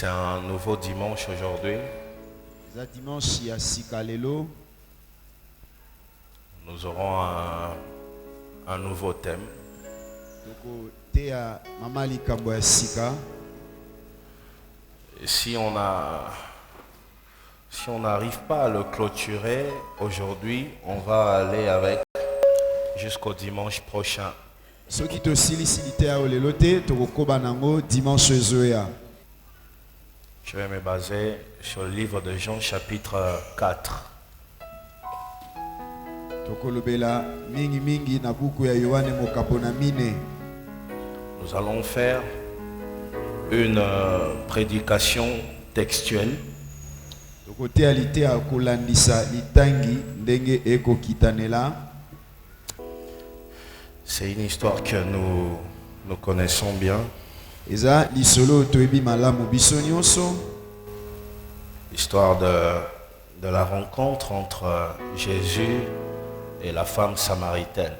C'est un nouveau dimanche aujourd'hui. Nous aurons un nouveau thème. Et si on n'arrive pas à le clôturer aujourd'hui, on va aller avec jusqu'au dimanche prochain. Je vais me baser sur le livre de Jean chapitre 4. Nous allons faire une prédication textuelle. C'est une histoire que nous connaissons bien. L'histoire de la rencontre entre Jésus et la femme samaritaine.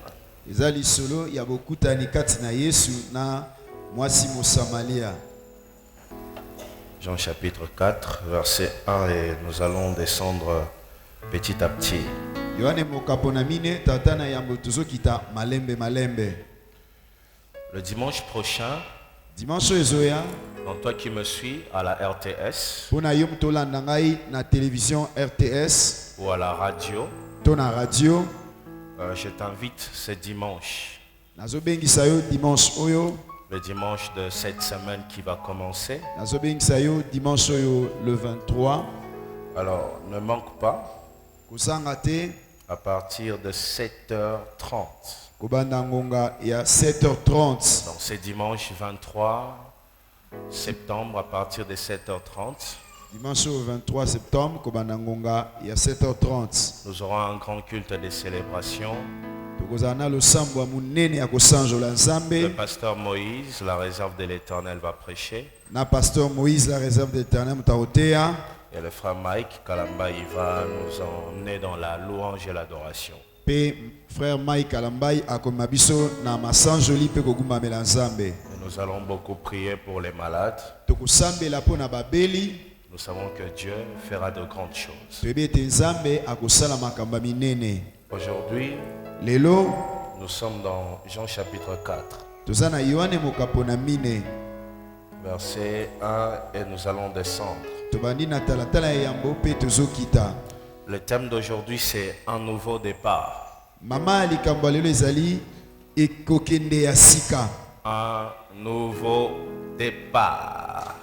Jean chapitre 4, verset 1, et nous allons descendre petit à petit. Le dimanche prochain, donc toi qui me suis à la RTS ou à la radio, je t'invite ce dimanche, le dimanche de cette semaine qui va commencer. Le 23. Alors ne manque pas à partir de 7h30. Donc c'est dimanche 23 septembre à partir de 7h30. Dimanche 23 septembre, il y a 7h30. Nous aurons un grand culte de célébration. Le pasteur Moïse, la réserve de l'Éternel, va prêcher. Et le frère Mike Kalamba, il va nous emmener dans la louange et l'adoration. Frère Mike Kalambai akomabiso na masanjoli pe kogumba melanzambe. Nous allons beaucoup prier pour les malades. Tokusambela pona babeli. Nous savons que Dieu fera de grandes choses. Aujourd'hui, nous sommes dans Jean chapitre 4. Verset 1 et nous allons descendre. Le thème d'aujourd'hui c'est un nouveau départ. Un nouveau départ.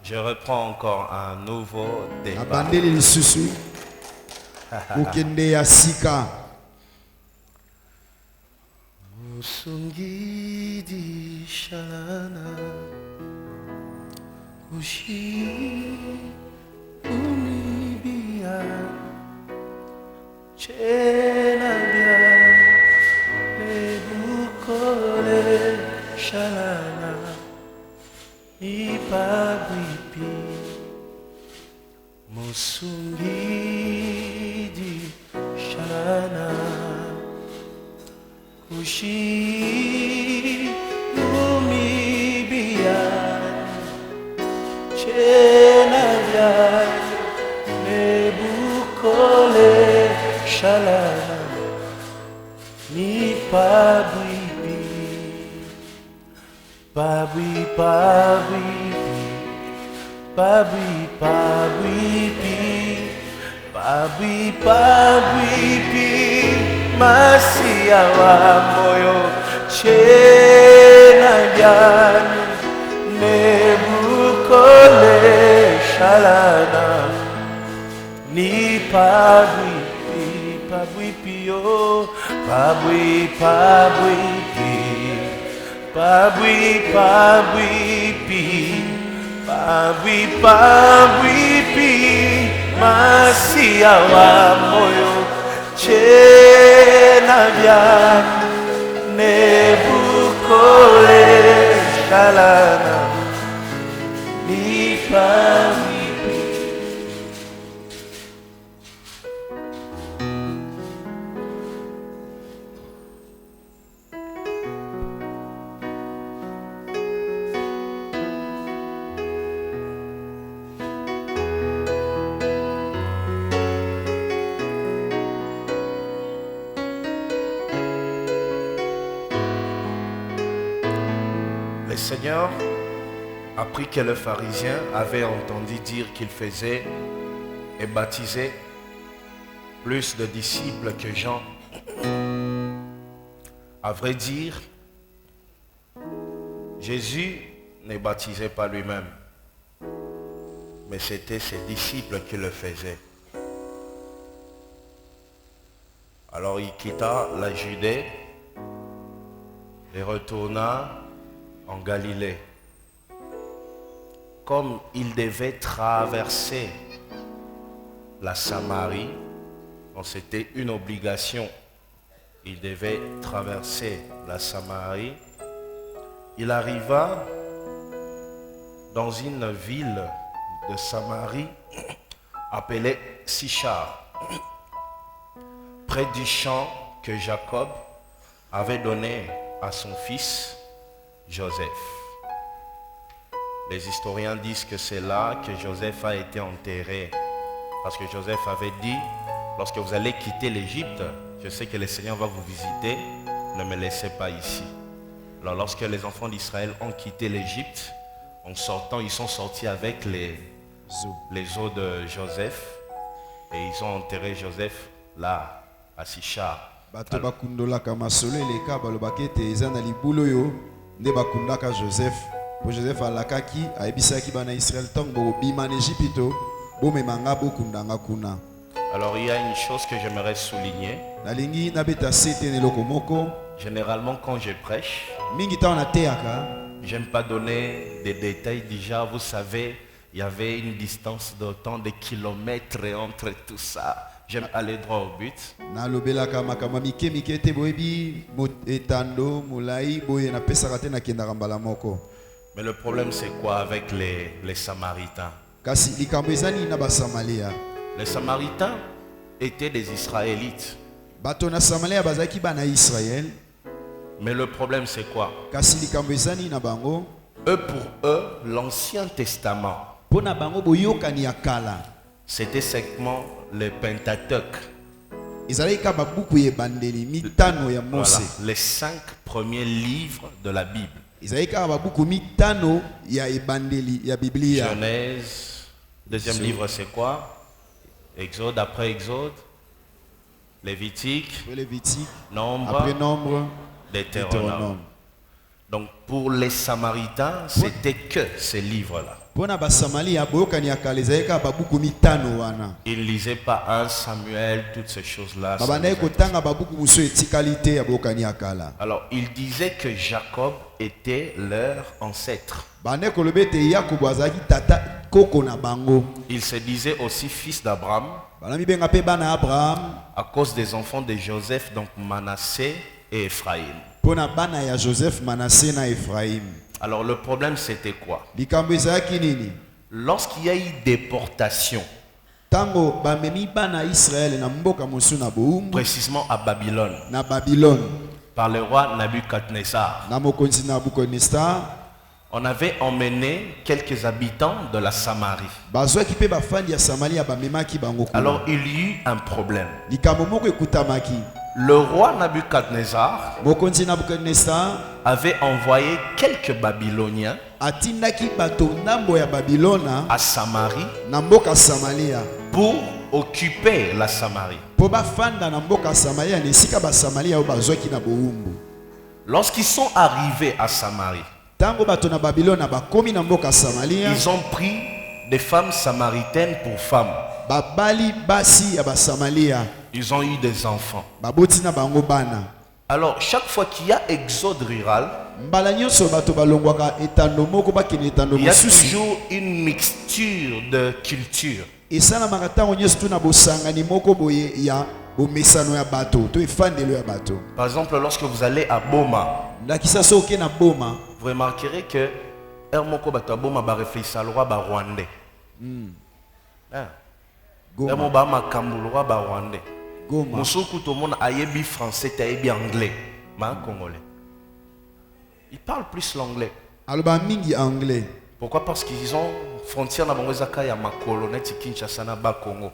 Je reprends encore un nouveau départ. Musungidi shalana ushi umibia chenabia lebukole shalana ipabipi musungidi shalana kushi umibia chenabia lebukole shalana ipabipi Babui, babui, babui, babui, babui, Masia wa moyo chena jani nebukole shalana ni babui, babui pio, babui, babui. Babui, babui, pi, babui, babui, pi, masia wa moyo, chena vya nebukole shalana, ni babui, pi. Le Seigneur apprit que le pharisien avait entendu dire qu'il faisait et baptisait plus de disciples que Jean. À vrai dire, Jésus ne baptisait pas lui-même, mais c'était ses disciples qui le faisaient. Alors il quitta la Judée et retourna en Galilée. Comme il devait traverser la Samarie, donc c'était une obligation, il devait traverser la Samarie, il arriva dans une ville de Samarie appelée Sichar, près du champ que Jacob avait donné à son fils Joseph. Les historiens disent que c'est là que Joseph a été enterré. Parce que Joseph avait dit, lorsque vous allez quitter l'Égypte, je sais que le Seigneur va vous visiter, ne me laissez pas ici. Alors lorsque les enfants d'Israël ont quitté l'Égypte, en sortant, ils sont sortis avec les os de Joseph. Et ils ont enterré Joseph là, à Sichar. Bato bakundolaka masolo eleka balobaki ete eza na libulu oyo nde bakundaka Joseph. Po Joseph alakaki ayebisaki bana Israël ntango bokobima na Ejipito bomemanga bokundanga kuna. Alors il y a une chose que j'aimerais souligner. Nalingi nabeta sete neloko moko. Généralement quand je prêche, mingi ntango nateyaka j'aime pas donner des détails. Déjà vous savez, il y avait une distance de tant de kilomètres entre tout ça. J'aime aller droit au but. Nalobelaka makambo mike mike te boyebi etando molai boye napesaka te nakendaka mbala moko. Mais le problème c'est quoi avec les Samaritains? Kasi likambo ezani na basamalia. Les Samaritains étaient des Israélites. Bato na Samaria bazaki bana Israël. Mais le problème c'est quoi? Kasi likambo ezani na bango. Eux pour eux, l'Ancien Testament, pona bango boyokani ya kala, c'était seulement le Pentateuque. Ezalaki ka babuku ebandeli mitano ya Mose. Voilà, les 5 premiers livres de la Bible. Ezalaki ka babuku mitano ya ebandeli ya Biblia. Genèse, deuxième livre c'est quoi? Exode, après Exode, Lévitique, Nombre, après Nombre, Deutéronome. Donc pour les Samaritains, c'était que ces livres-là. Ils ne lisaient pas 1 Samuel, toutes ces choses-là. Alors ils disaient que Jacob était leur ancêtre. Il se disait aussi fils d'Abraham à cause des enfants de Joseph, donc Manassé et Ephraïm. Alors le problème c'était quoi? Lorsqu'il y a eu déportation, précisément à Babylone, par le roi Nabucodonosor, on avait emmené quelques habitants de la Samarie. Alors il y eut un problème. Le roi Nabucodonosor avait envoyé quelques Babyloniens à Samarie pour occuper la Samarie. Lorsqu'ils sont arrivés à Samarie, ils ont pris des femmes samaritaines pour femmes. Ils ont eu des enfants. Alors chaque fois qu'il y a exode rural, il y a toujours une mixture de culture. Par exemple, lorsque vous allez à Boma, vous remarquerez que Boma va réfléchir à roi rwandais. Rwandais. Moussoku tout le monde ayebi français, ayebi anglais, mais congolais. Ils parlent plus l'anglais. Pourquoi? Parce qu'ils ont frontière na bango zaka ya makolo neti Kinshasa na ba Congo.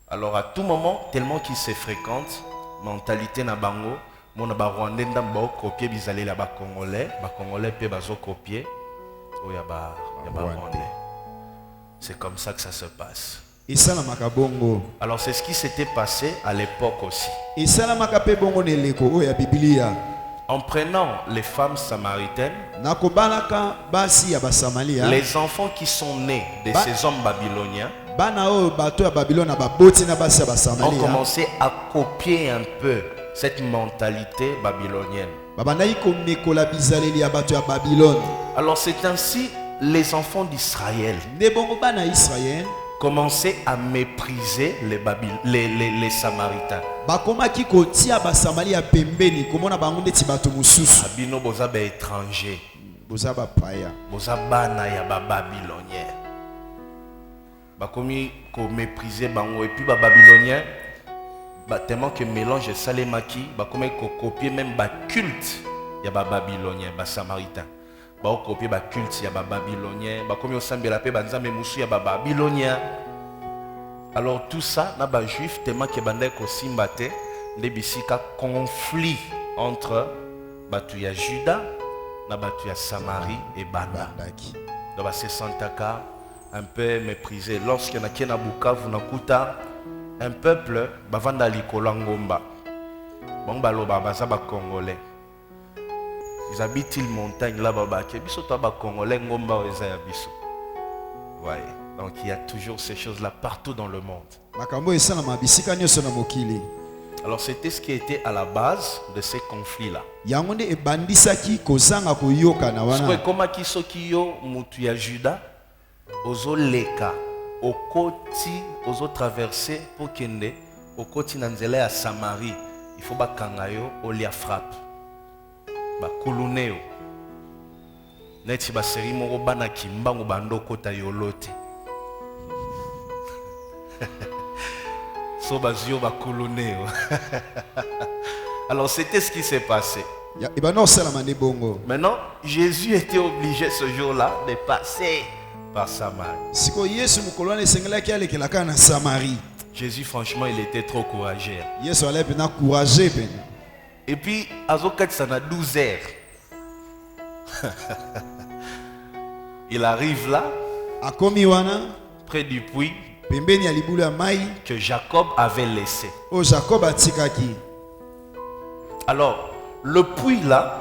Alors à tout moment, tellement qu'ils se fréquentent, mentalité na bango, Mon ba Rwandais ndamba copier bizalé là ba Congolais pe bazo copier oya ba Rwandais. C'est comme ça que ça se passe. Et ça la makabongo. Alors c'est ce qui s'était passé à l'époque aussi. Et ça la makape bongo neleko oya Biblia. En prenant les femmes samaritaines, Nakobalaka basi ya basamalia. Les enfants qui sont nés de ces hommes babyloniens ont commencé à copier un peu cette mentalité babylonienne. Alors c'est ainsi les enfants d'Israël commençaient à mépriser les Samaritains. Abino boza ba étranger, boza bana ya ba babylonien. Bakomi ko mépriser bango et puis ba babylonien tellement que mélange salemaki bakomi ko copier même ba culte ya ba babylonien ba samaritain. Ba copier ba culte ya ba babylonien, bakomi osambela pe banzambe musu ya ba babylonien. Alors tout ça na ba juif tellement que banda ko simbate nde bisika conflit entre batu ya Juda na batu ya Samarie et Banda. Donc c'est Santaka un peu méprisé. Lorsqu'il y en a qui na Bukavu na kuta un peuple bavanda likolo ngomba. Bon baloba baza ba Congolais. Ils habitent une montagne là-bas ke biso to ba Congolais ngomba eza ya biso. Ouais. Donc il y a toujours ces choses-là partout dans le monde. Alors c'était ce qui était à la base de ces conflits-là. Comment kisokiyo mutu ya Juda ozo leka okoti ozo traverser pour kende okoti na nzela ya Samarie, il faut bakanga yo olia frappe ba kuluneo neti ba seri moko bana kimbango bando kota yolote. Alors c'était ce qui s'est passé. Maintenant, Jésus était obligé ce jour-là de passer par Samarie. Jésus, franchement, il était trop courageux. Et puis, Azokat, ça a 12 heures. Il arrive là, près du puits que Jacob avait laissé. Alors, le puits là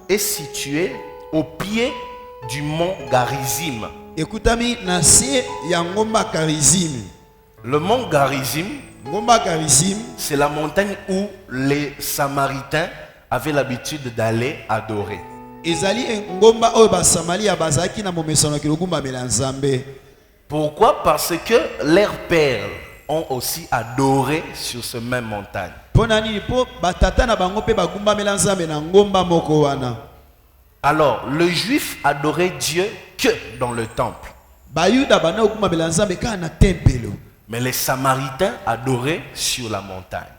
est situé au pied du mont Garizim. Le mont Garizim, c'est la montagne où les Samaritains avaient l'habitude d'aller adorer. Pourquoi? Parce que leurs pères ont aussi adoré sur ce même montagne. Alors, le juif adorait Dieu que dans le temple. Mais les Samaritains adoraient sur la montagne.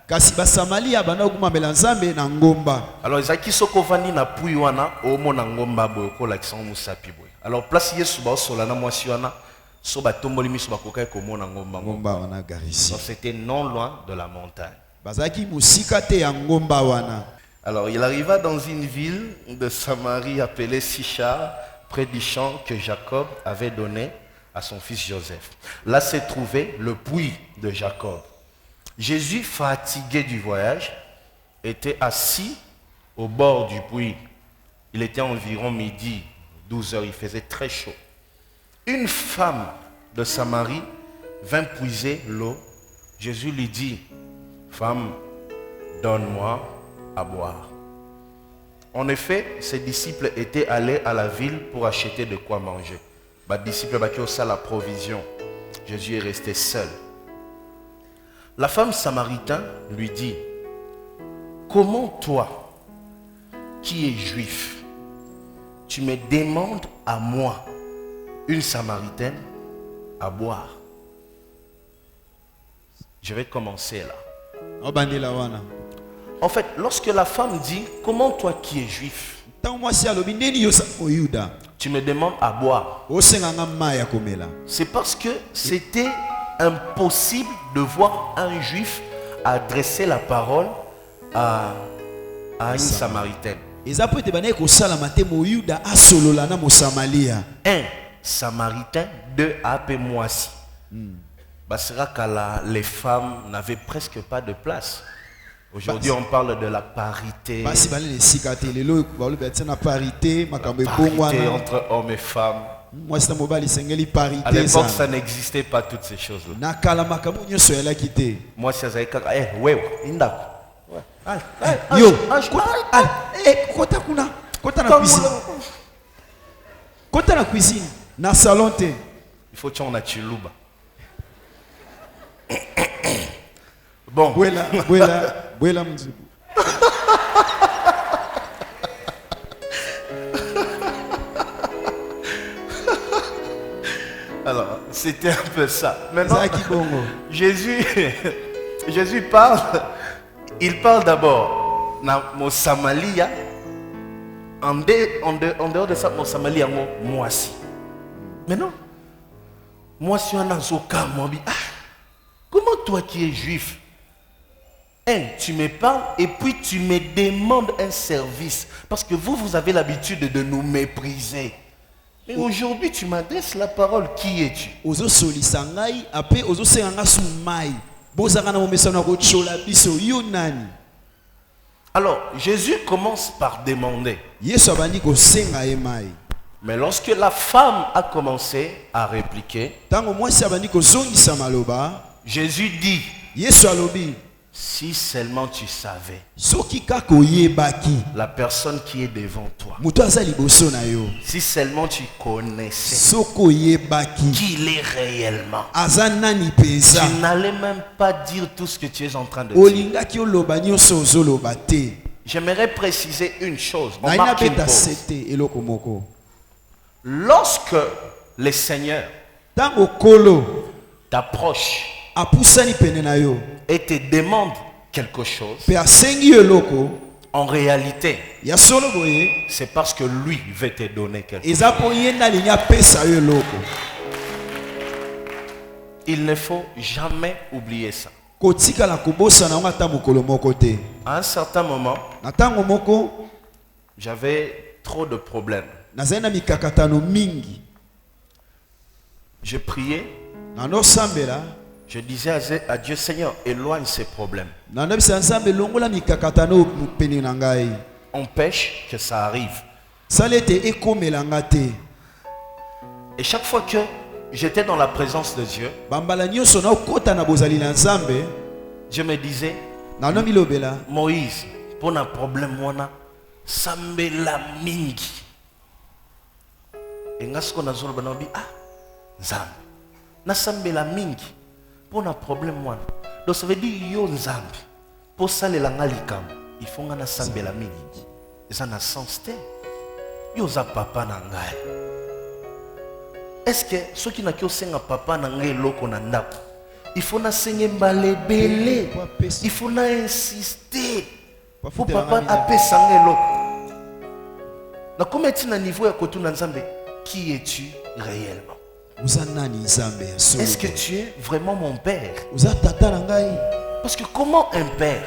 Alors, Isaki Sokovani na puiwana omo na ngomba boyoko la kisango musapi boy. Alors, place yesu ba solana mwasiwana. Donc c'était non loin de la montagne. Alors il arriva dans une ville de Samarie appelée Sichar, près du champ que Jacob avait donné à son fils Joseph. Là se trouvait le puits de Jacob. Jésus, fatigué du voyage, était assis au bord du puits. Il était environ midi, 12 heures, il faisait très chaud. Une femme de Samarie vint puiser l'eau. Jésus lui dit, femme, donne-moi à boire. En effet, ses disciples étaient allés à la ville pour acheter de quoi manger. Les disciples ont fait la provision. Jésus est resté seul. La femme samaritaine lui dit, comment toi, qui es juif, tu me demandes à moi, une Samaritaine, à boire? Je vais commencer là. En fait, lorsque la femme dit, comment toi qui es juif, tu me demandes à boire, c'est parce que c'était impossible de voir un juif adresser la parole à une Samaritaine. eza po ete banaye kosala mate moyuda asolola na mosamalia. 1 Samaritain, 2 ape mwasi. Basira kala, les femmes n'avaient presque pas de place. Aujourd'hui, on parle de la parité. Basi balé sikate lelo balu betina parité makambo Parité ebongwana entre hommes et femmes. moi c'est mobali sengeli parité. À l'époque, ça n'existait pas toutes ces choses-là. na kala makambo nyoso yala kité. Moi, c'est Zaïka. Ouais, indako. Yo, kota kuna, kota na cuisine. Kota na cuisine, na salon te. Il faut que tu en aies chilouba. Bon. Bwela mzibu. Alors, c'était un peu ça. Maintenant, Zaki bongo. Jésus parle. Il parle d'abord dans mon Samalia. En dehors de ça, mon Samalia, moi aussi. Mais non. Moi, si on a comment toi qui es juif, tu me parles et puis tu me demandes un service. Parce que vous avez l'habitude de nous mépriser. Et aujourd'hui, tu m'adresses la parole. Qui es-tu? Ozo solisangai, après ozo senganga sumai. Bozanga na momesana ko chola biso yo nani. Alors, Jésus commence par demander. Yesu abandi ko senga emai. Mais lorsque la femme a commencé à répliquer, Tango mwasi abandi ko zongisa maloba, Jésus dit, Yesu alobi, si seulement tu savais soki kako yebaki, la personne qui est devant toi, muto aza liboso na yo. si seulement tu connaissais Soko yebaki, qui il est réellement, aza nani peza. tu n'allais même pas dire tout ce que tu es en train de dire. Olingaki oloba nyonso ozoloba te. J'aimerais préciser une chose. On Na marque ina une beta pause. sete eloko moko. Lorsque le Seigneur Tango kolo t'approche apusani pene na yo, et te demande quelque chose, pe asengi yo eloko, en réalité, ya solo boye, c'est parce que lui veut te donner quelque chose. eza po ye na linya pesa yo eloko. Il ne faut jamais oublier ça. Kotika la kobosa na ngata mokolo moko te. À un certain moment, Na tango moko, j'avais trop de problèmes. nazali na mikakatano mingi. Je priais, Na no sambela, je disais à Dieu, Seigneur, éloigne ces problèmes. na ndabisa nzambe longola mikakatano pene na ngai. Empêche que ça arrive. Salete ekomela ngate. Et chaque fois que j'étais dans la présence de Dieu, Bambala nyonso na okota na bozali na nzambe, je me disais, na no milobela, Moïse, pour un problème, moi, sambela mingi. Et ngasko na zolo banabi, nzambe. Na sambela mingi. Pour un problème, moi. Donc ça veut dire, yo nzambe. Pour ça, les langalikam, il faut nga na sambela mingi. Et ça n'a sens te. Yo za papa na ngai. Est-ce que ceux qui n'a qu'au senga papa na ngai loko na ndako, il faut na senge mbalebele. Il faut na insister. Pour papa apé sanga loko. Na comme tu na niveau ya kotu na nzambe, qui es-tu réellement? Est-ce que tu es vraiment mon père? Parce que comment un père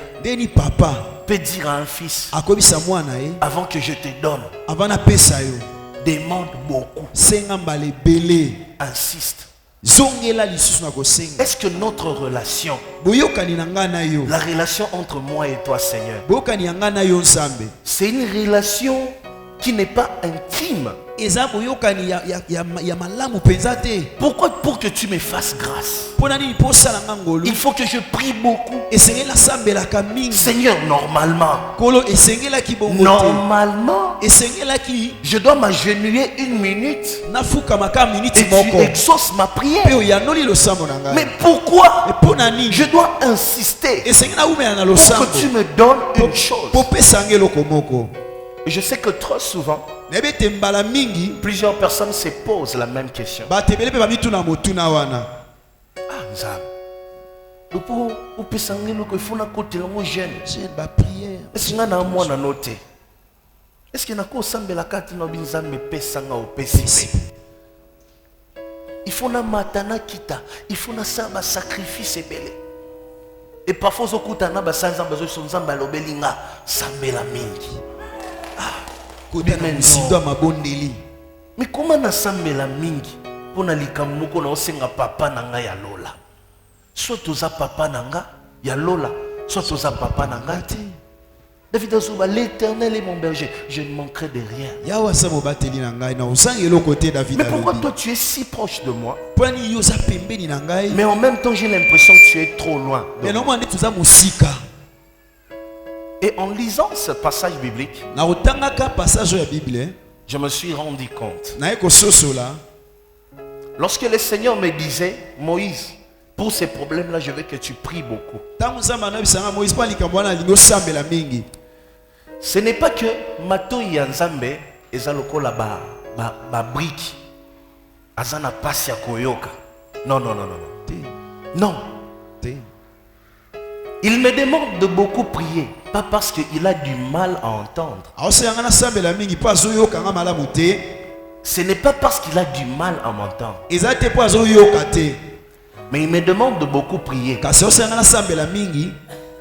peut dire à un fils, avant que je te donne, demande beaucoup, insiste? Est-ce que notre relation, la relation entre moi et toi, Seigneur, c'est une relation qui n'est pas intime? Pourquoi? Pour que tu me fasses grâce, il faut que je prie beaucoup. Seigneur, normalement, je dois m'agenouiller 1 minute et tu exauces ma prière. Mais pourquoi je dois insister pour que tu me donnes une chose? Et je sais que trop souvent, plusieurs personnes se posent la même question. Est-ce qu'il il faut na matana kita, il faut na saba sacrifice belé. Et parfois, au coup, on a besoin de belinga, sambela mingi. Mais comment na sambela mingi? Pour likamoko na osenga papa nanga ya lola. Soit toza papa nanga ya lola, soit toza papa nanga te. David Azuba, l'Éternel est mon berger, je ne manquerai de rien. Mais pourquoi toi tu es si proche de moi? Mais en même temps j'ai l'impression que tu es trop loin de moi. Et en lisant ce passage biblique, je me suis rendu compte. Lorsque le Seigneur me disait, Moïse, pour ces problèmes-là, je veux que tu pries beaucoup. Ce n'est pas que Mato Yanzambe ezaloko la ba brique. Azana pasi ya koyoka. Non, non, non, non. Non. Il me demande de beaucoup prier, pas parce qu'il a du mal à entendre. Ce n'est pas parce qu'il a du mal à m'entendre. Mais il me demande de beaucoup prier.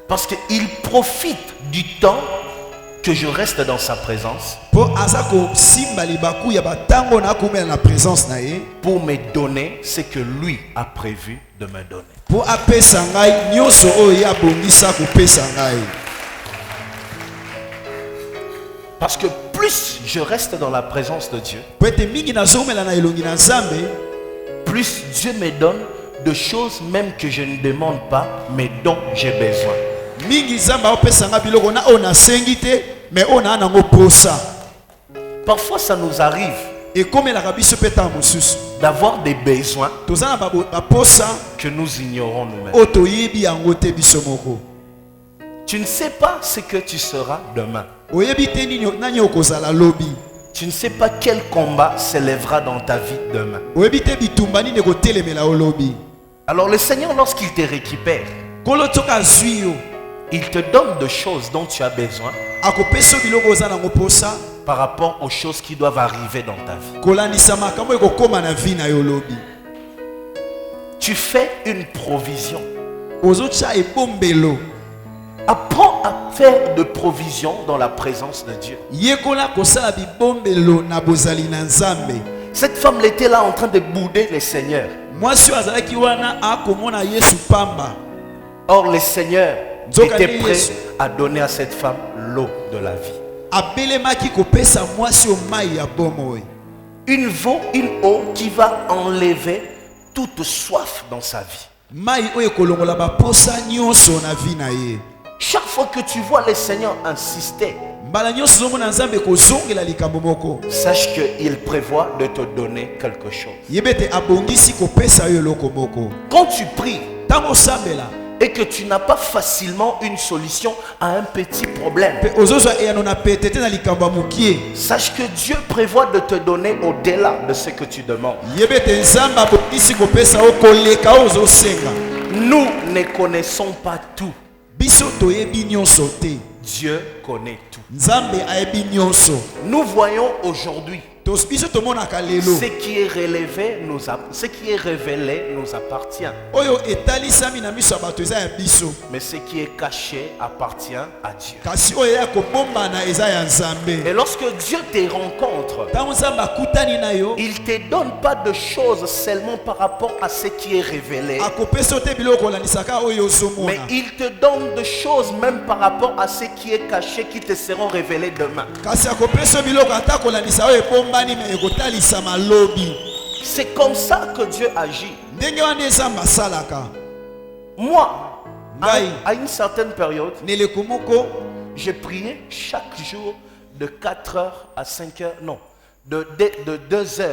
Parce qu'il profite du temps que je reste dans sa présence pour me donner ce que lui a prévu de me donner. Parce que plus je reste dans la présence de Dieu, plus Dieu me donne de choses même que je ne demande pas, mais dont j'ai besoin. Parfois ça nous arrive d'avoir des besoins que nous ignorons nous-mêmes. Tu ne sais pas ce que tu seras demain. Tu ne sais pas quel combat s'élèvera dans ta vie demain. Alors le Seigneur, lorsqu'il te récupère, il te donne des choses dont tu as besoin par rapport aux choses qui doivent arriver dans ta vie. Tu fais une provision. Apprends à faire de provision dans la présence de Dieu. Cette femme était là en train de bouder le Seigneur. Or le Seigneur était prêt à donner à cette femme l'eau de la vie. Une eau qui va enlever toute soif dans sa vie. Chaque fois que tu vois le Seigneur insister, sache qu'il prévoit de te donner quelque chose. Quand tu pries et que tu n'as pas facilement une solution à un petit problème, sache que Dieu prévoit de te donner au-delà de ce que tu demandes. Nous ne connaissons pas tout. Dieu connaît tout. Nous voyons aujourd'hui ce qui est révélé nous appartient. Mais ce qui est caché appartient à Dieu. Et lorsque Dieu te rencontre, il ne te donne pas de choses seulement par rapport à ce qui est révélé, mais il te donne des choses même par rapport à ce qui est caché qui te seront révélés demain. C'est comme ça que Dieu agit. Moi, à une certaine période, j'ai prié chaque jour de 4h à 5h, non, de 2h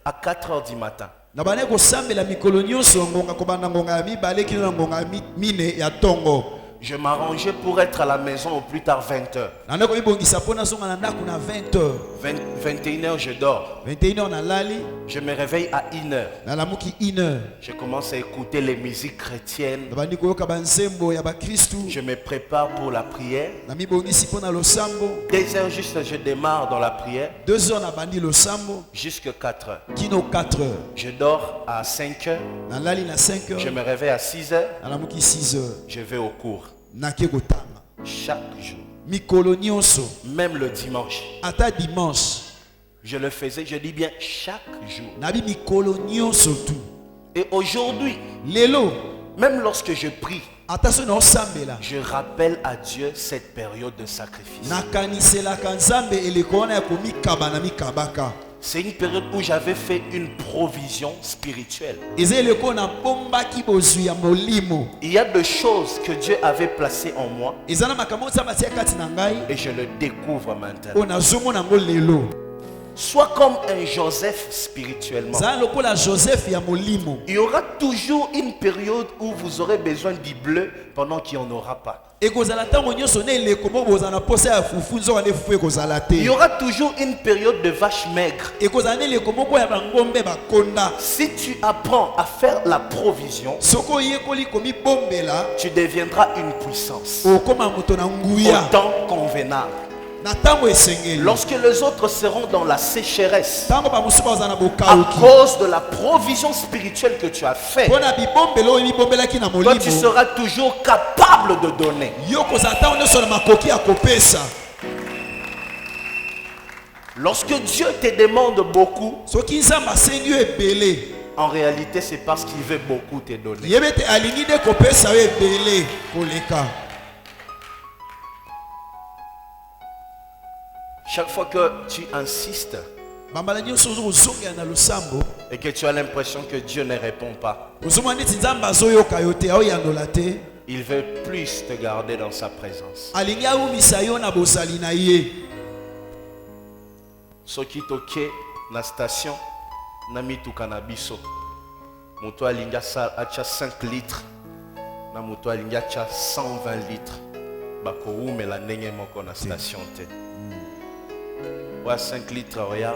à 4h du matin. Je m'arrangeais pour être à la maison au plus tard 20h. 21h, je dors. 21h na lali. Je me réveille à 1h. Na lamuki 1h. Je commence à écouter les musiques chrétiennes. Bandi koyoka banzembo ya ba Kristu. Je me prépare pour la prière. Na mibongisi pona losambo. 2h juste, je démarre dans la prière. 2h na bandi losambo. Jusque 4h. Kino 4h. Je dors à 5h. Na lali na 5h. Je me réveille à 6h. Na lamuki 6h. Je vais au cours. Chaque jour. Mikolo nyonso. Même le dimanche. Ata dimanche. Je le faisais, je dis bien chaque jour. Nabi mikolo nyonso tu. Et aujourd'hui, lelo, même lorsque je prie, attention na osambela. Je rappelle à Dieu cette période de sacrifice. Nakanisela kanzambe elekona ya komikaba na mikabaka. C'est une période où j'avais fait une provision spirituelle. Il y a des choses que Dieu avait placées en moi et je le découvre maintenant. Sois comme un Joseph spirituellement. Il y aura toujours une période où vous aurez besoin du bleu pendant qu'il n'y en aura pas. Il y aura toujours une période de vache maigre. Si tu apprends à faire la provision, tu deviendras une puissance au temps convenable. Lorsque les autres seront dans la sécheresse à cause de la provision spirituelle que tu as faite, toi tu seras toujours capable de donner. Lorsque Dieu te demande beaucoup, en réalité c'est parce qu'il veut beaucoup te donner. Chaque fois que tu insistes et que tu as l'impression que Dieu ne répond pas, il veut plus te garder dans sa présence. Soki toke na station na mituka na biso moto alinga acha 5 litres na moto alinga acha 120 litres bako umela ndenge moko na station te. Wa 5 litres oya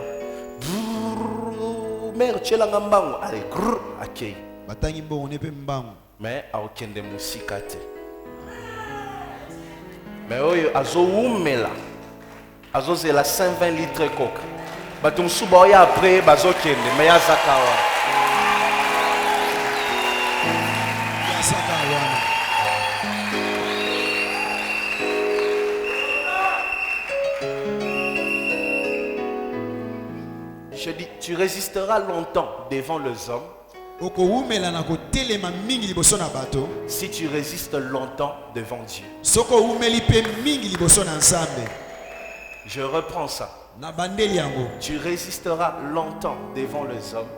mère tchelanga mbango allez akei batangi mbongo nepe mbango mais aokende musika te. Mais oyo azoumela azozela 120 litres coca bato musuba oya après bazokende mais yazakawa je dis tu résisteras longtemps devant les hommes si tu résistes longtemps devant Dieu. Je reprends ça. Tu résisteras longtemps devant les hommes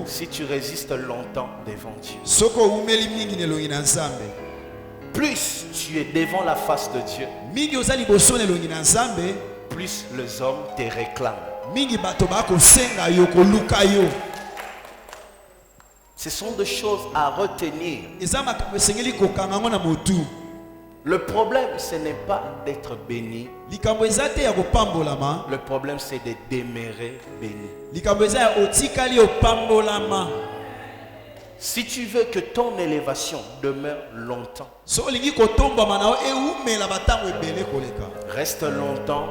si tu résistes longtemps devant Dieu. Plus tu es devant la face de Dieu, plus les hommes te réclament. Ce sont des choses à retenir. Le problème, ce n'est pas d'être béni. Le problème, c'est de demeurer béni. Si tu veux que ton élévation demeure longtemps, reste longtemps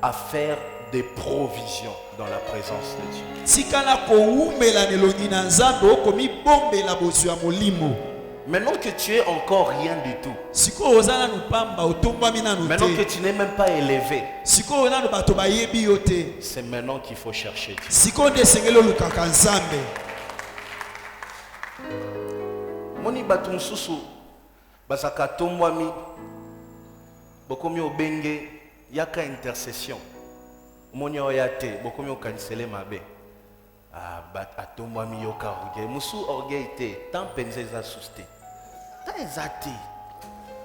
à faire des provisions dans la présence de Dieu. Maintenant que tu es encore rien du tout, maintenant que tu n'es même pas élevé, c'est maintenant qu'il faut chercher Dieu. Moni batu mususu basaka tombwami bokomi obenge yaka intercession moni oyate bokomi okanisele mabe bat atombwami yoka orgueil musu orgueil te tant penze za suste ta ezati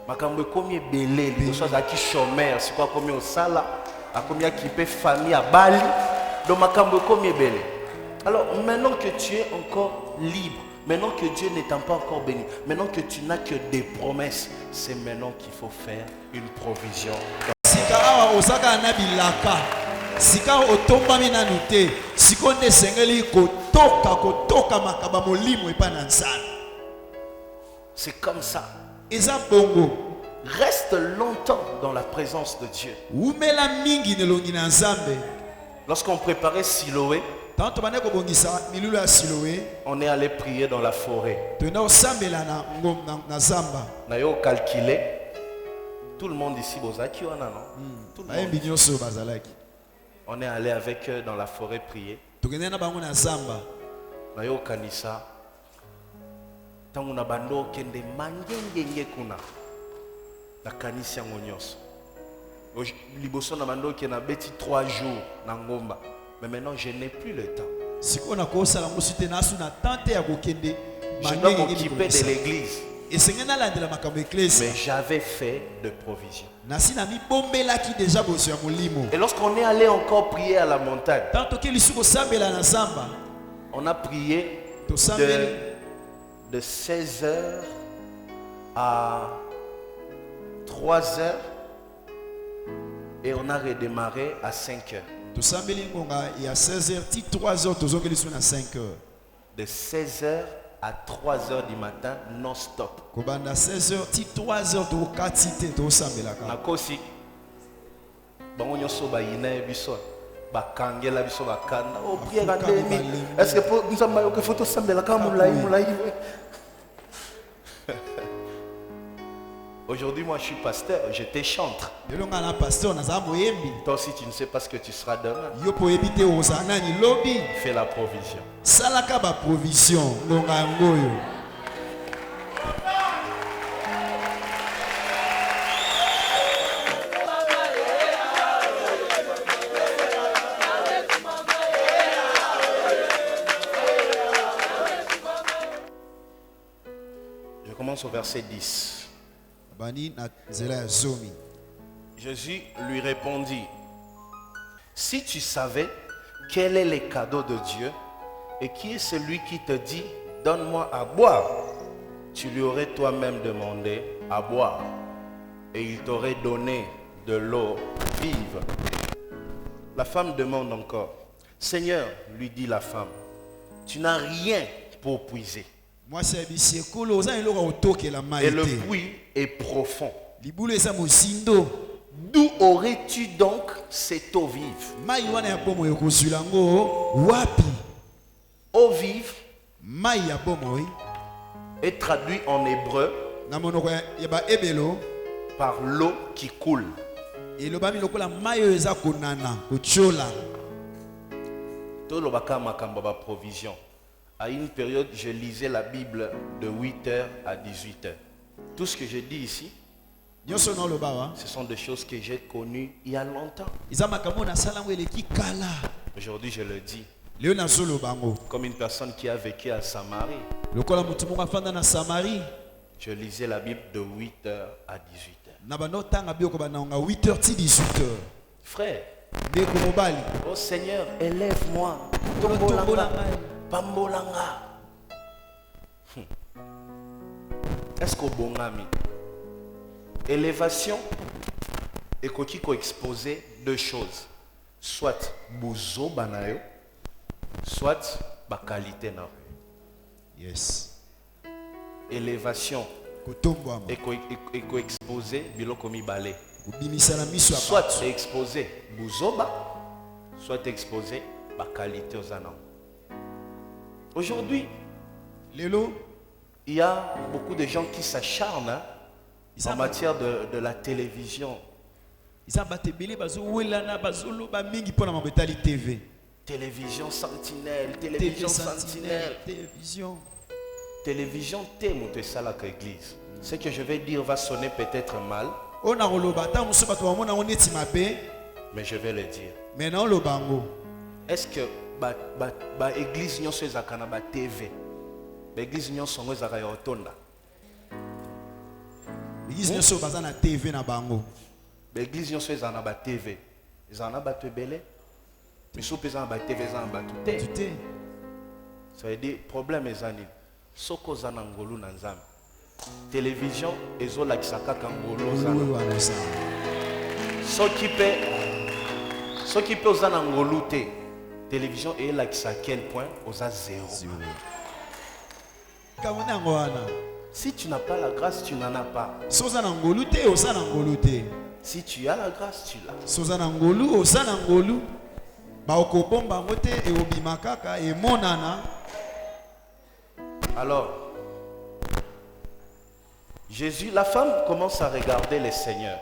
makambo ekomi ebele liboso azalaki chômeur sikoyo akomi osala akomi akipe famille à Bali donc makambo ekomi ebele. Alors maintenant que tu es encore libre, Maintenant que Dieu n'est pas encore béni, maintenant que tu n'as que des promesses, c'est maintenant qu'il faut faire une provision. Sika awa osaka na bilaka. Sika otombami nanu te. Sikonde sengeli kotoka makaba molimo epa na nzambe. C'est comme ça. Eza bongo. Reste longtemps dans la présence de Dieu. Umela mingi nelongi na nzambe. Lorsqu'on préparait Siloé, Tanto bane ko bongisa milulu ya Siloé. on est allé prier dans la forêt. Tona osambela na ngom na zamba. On a calculé. Tout le monde ici, Bozaki, non? Tout le monde. Nyonso bazalaki. On est allé avec eux dans la forêt prier. Tokende na bango na zamba. Na yo kanisa. Tangu na bando kende mangenge kuna. Na kanisa yango nyonso. Liboso na bando ke na beti 3 jours na ngomba. Mais maintenant je n'ai plus le temps. Siko na ko sala ngosite na su na tante ya kokende. Je dois m'occuper de l'église. Et sengena la de la makambo église. Mais j'avais fait de provisions. Nasi na mi bombela ki déjà boso ya molimo. Et lorsqu'on est allé encore prier à la montagne, Tanto ke lisuko sambela na zamba. on a prié To sambela de 16h à 3h et on a redémarré à 5h. to sambeli ngonga ya 16h ti 3h tozongeli su na 5h. De 16h à 3h du matin non-stop. Kobanda 16h ti 3h to katite to sambela ka. Nakosi bango nyonso bayina biso bakangela biso bakanda o prière andemi. Est-ce que pour nous avons que photo sambela ka mulai. Aujourd'hui, moi, je suis pasteur, je te chante. Toi aussi, tu ne sais pas ce que tu seras demain. Fais la provision. Salaka ba provision. Je commence au verset 10. Jésus lui répondit, si tu savais quel est le cadeau de Dieu et qui est celui qui te dit, donne-moi à boire, tu lui aurais toi-même demandé à boire et il t'aurait donné de l'eau vive. La femme demande encore, Seigneur, lui dit la femme, tu n'as rien pour puiser. Et le puits est profond. D'où aurais-tu donc cette eau vive? Eau vive est traduit en hébreu par l'eau qui coule. Provision. À une période, je lisais la Bible de 8h à 18h. Tout ce que je dis ici, ce sont des choses que j'ai connues il y a longtemps. Aujourd'hui, je le dis. Comme une personne qui a vécu à Samarie. Je lisais la Bible de 8h à 18h. Frère, oh Seigneur, élève-moi. Pambolanga. Est-ce qu'au bon ami, élévation et kokiko exposer deux choses, soit bozo banayo, soit ba qualité na. Yes. Élévation et ko exposer biloko mibale. Soit exposer bozoba, soit exposer ba qualité aux anam. Aujourd'hui, il y a beaucoup de gens qui s'acharnent en matière de la télévision. Télévision sentinelle, télévision sentinelle. Télévision thème de ça la église. Ce que je vais dire va sonner peut-être mal. Mais je vais le dire. Est-ce que l'église nyonso ezaka na ba TV? L'église nyonso ngo ezaka ya otonda. L'église nyonso baza na TV na bango. L'église nyonso ezaka na ba TV. Ezaka na bato ebele. Miso pesa na ba TV ezaka na bato te. Ça veut dire problème ezani. Soko za na ngolu na nzambe. Télévision ezola kisaka kangolo za. Soki pe oza na ngolu te. Télévision est là à quel point oza zéro. Si tu n'as pas la grâce, tu n'en as pas. Si tu as la grâce, tu l'as. Alors, Jésus, la femme commence à regarder les seigneurs.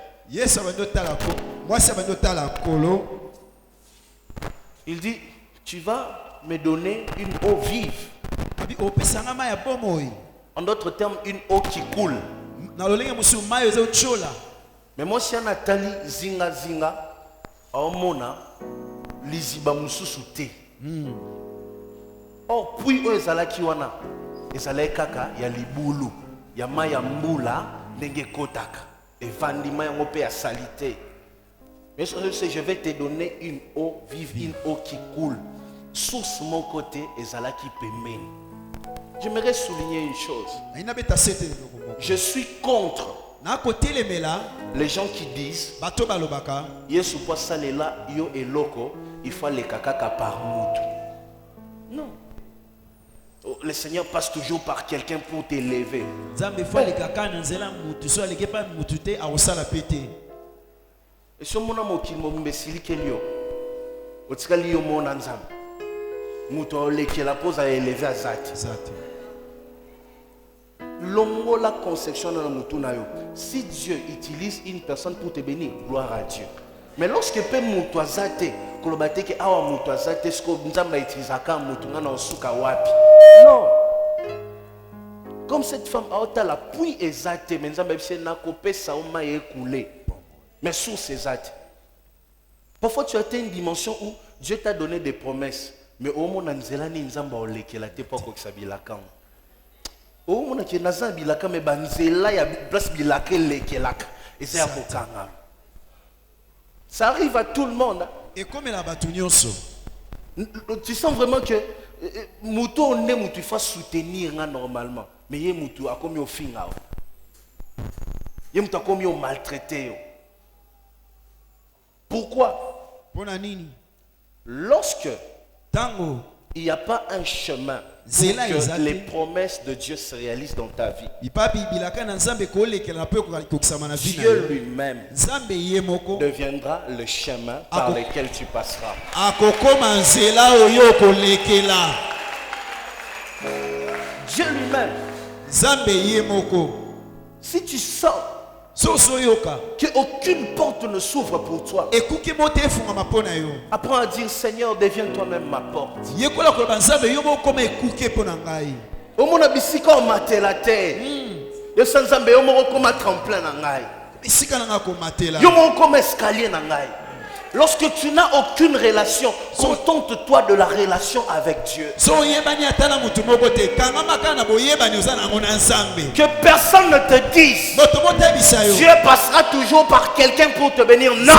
Il dit, tu vas me donner une eau vive. En d'autres termes, une eau qui coule. Mais moi, si on a tali zinga zinga, aomona liziba mususu te. Or puis o ezala kiwana, ezala kaka ya libulu, ya maya mbula ndenge kotaka. Et vandima yango pe ya salité. Mais je vais te donner une eau vive, une eau qui coule. Source mon côté ezala qui pemeni. J'aimerais souligner une chose. Je suis contre les gens qui disent Yesu po salela yo eloko, il faut les kakaka par mutu. Non. Le Seigneur passe toujours par quelqu'un pour t'élever. Et ce mona mokil mo mbesili kelio. Otikali yo mona nzambe. Mutu oleki la pose à élever à zati. Longo la conception dans le mutunayo. Si Dieu utilise une personne pour te bénir, gloire à Dieu. Mais lorsque pe mutu azate, kolobate ke awa mutu azate, sko nzamba itilizaka mutu ngana osuka wapi. Non. Comme cette femme a la puis ezate, mais nzamba bise na kopesa o ma écoulé. Mais sous ces actes. Parfois tu as atteint une dimension où Dieu t'a donné des promesses, mais au moment nzela ni nzamba olekela te pas ko sabilaka. Au moment que nazan bilaka me banzela ya place bilaka lekelaka. Et c'est abokanga. Ça arrive à tout le monde. Et comme la batunyonso. Tu sens vraiment que mutu onde mutu faut soutenir normalement, mais yé mutu a comme au finga. Yé mutu a comme au maltraité. Pourquoi? Lorsque il n'y a pas un chemin pour que les promesses de Dieu se réalisent dans ta vie, Dieu lui-même deviendra le chemin par lequel tu passeras. Dieu lui-même. Si tu sens qu'aucune porte ne s'ouvre pour toi, apprends à dire Seigneur, deviens toi-même ma porte. Au mon abisika o matelate. Yo sanzambe yo moko comme tremplin na ngai. Yo moko comme escalier na ngai. Lorsque tu n'as aucune relation, contente-toi de la relation avec Dieu. Que personne ne te dise Dieu passera toujours par quelqu'un pour te bénir. Non.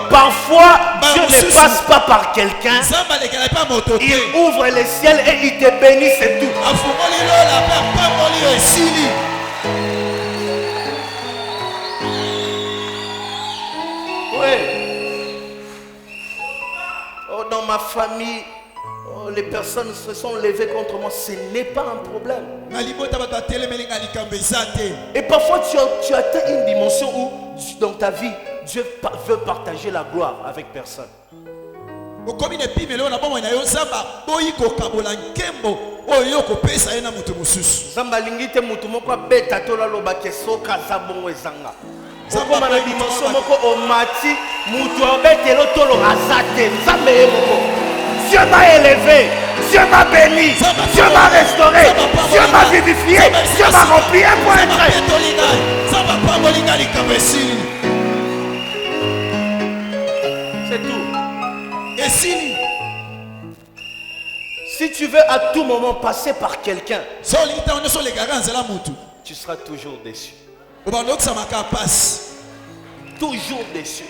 Parfois, Dieu ne passe pas par quelqu'un. Il ouvre les ciels et il te bénit, c'est tout. Oh, dans ma famille, les personnes se sont levées contre moi. Ce n'est pas un problème. Et parfois tu atteins une dimension où dans ta vie Dieu veut partager la gloire avec personne. Zamba lingite mutu moko beta tola lobake soka zabongo ezanga. Okoma na dimension moko omati mutu obetelo tolo azate nzambe ye moko. Dieu m'a élevé, Dieu m'a béni, Dieu m'a restauré, Dieu m'a vivifié, Dieu m'a rempli un point trait. C'est tout. Et si tu veux à tout moment passer par quelqu'un, tu seras toujours déçu. Toujours déçu.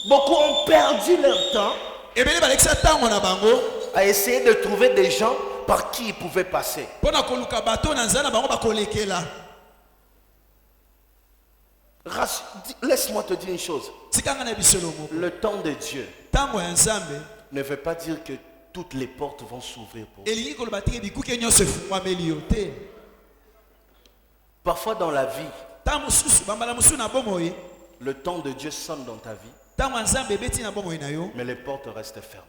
Beaucoup ont perdu leur temps a essayé de trouver des gens par qui il pouvait passer. Laisse-moi te dire une chose. Le temps de Dieu ne veut pas dire que toutes les portes vont s'ouvrir pour lui. Parfois dans la vie, le temps de Dieu sonne dans ta vie, mais les portes restent fermées.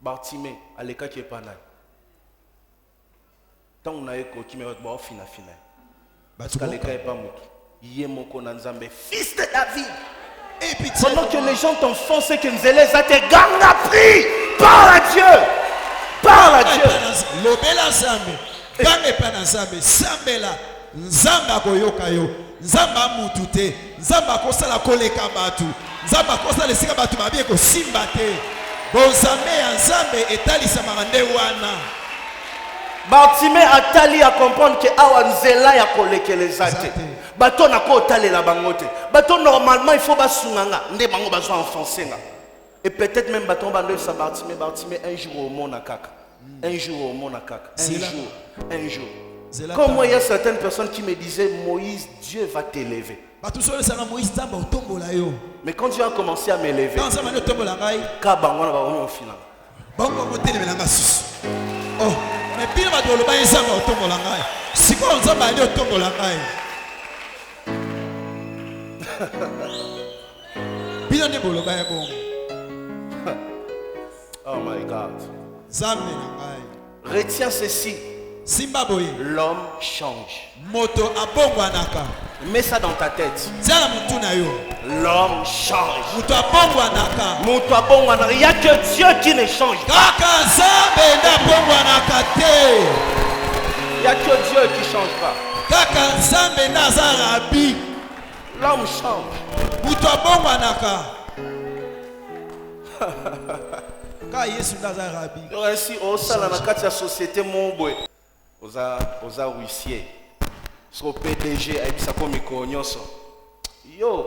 Bartimée, aleka qui est pas là. Tant on a écho qui me va au final. Parce qu'aleka est pas moutou. Yemoko nanzambe, fils de David. Pendant que les gens t'enfoncent et que nous les a te gang a pris. Parle à Dieu. Parle à Dieu. Lobela zambe. Gange pana zambe. Sambela. Nzamba koyoka yo. Nzamba mutute. Nzamba kosala koleka batu. Nzamba kosala sika batu babie ko simba te. Bonzambe ya nzambe etalisa marande wana. Bartimée atali à comprendre que awa nzela ya koleke les ate. Bato na ko tali la bangote. Bato normalement il faut basunganga. Nde bango bazo enfoncer nga. Et peut-être même bato bande sa Bartimée un jour au monde kaka. Un jour au monde kaka. Un jour. Comme moi il y a certaines personnes qui me disaient Moïse, Dieu va t'élever. Mais quand Dieu a commencé à m'élever, oh, mais pile va le bain ça va tomber la main. Si quoi on s'en va aller tomber la main. Pile ne bolo bain bon. Oh my God. Zambe na main. Retiens ceci. Zimbabwe. L'homme change. Moto abongo anaka. Mets ça dans ta tête. L'homme change. Il n'y a que Dieu qui ne change pas. Il n'y a que Dieu qui ne change pas. L'homme change. Ainsi, au sein de la société, aux huissiers. Sur PDG et puis ça comme ikonyoso yo